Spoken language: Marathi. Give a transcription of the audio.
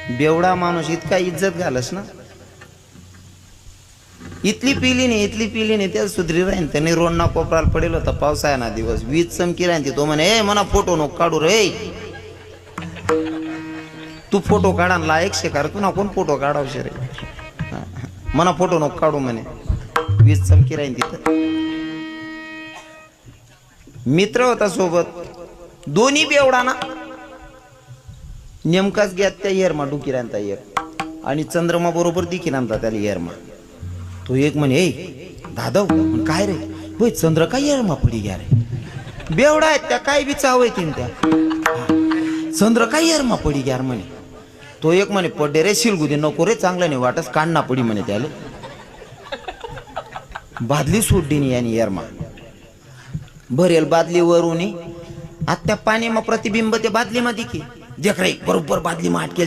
बेवडा माणूस इतका इज्जत घालस ना, इतली पिली नाही त्या सुधरी राहीन. त्याने रोडना कोपराला पडेल होता पावसाळ्या ना दिवस, वीज चमकी राहीन. तो म्हणे ए मना फोटो नको काढू रे, तू फोटो काढा लायक शेकार, तू ना कोण फोटो काढावशे रे, मना फोटो नको काढू म्हणे, वीज चमकी राहीन तिथं. मित्र होता सोबत, दोन्ही बेवडा ना. नेमकाच घ्यात त्या येरमा डुकी राहता एक, आणि चंद्रमा बरोबर दिखी आणता त्याला येरमा. तो एक म्हणे ए दादा काय रे, होय चंद्र काय येरमा पडी घ्या रे. बेवडा आहेत त्या, काय बी चाव येतील त्या, चंद्र काय येरमा पडी घ्या म्हणे. तो एक म्हणे पडे रे शिलगुदी नको रे, चांगलं नाही वाटस, काढना पडी म्हणे त्याला. बादली सोडली नाही यानी येरमा, भरेल बादली वरून आत्या पाणी मग प्रतिबिंब ते बादली मध्ये की देख रे बरोबर बादली मा अटकेल.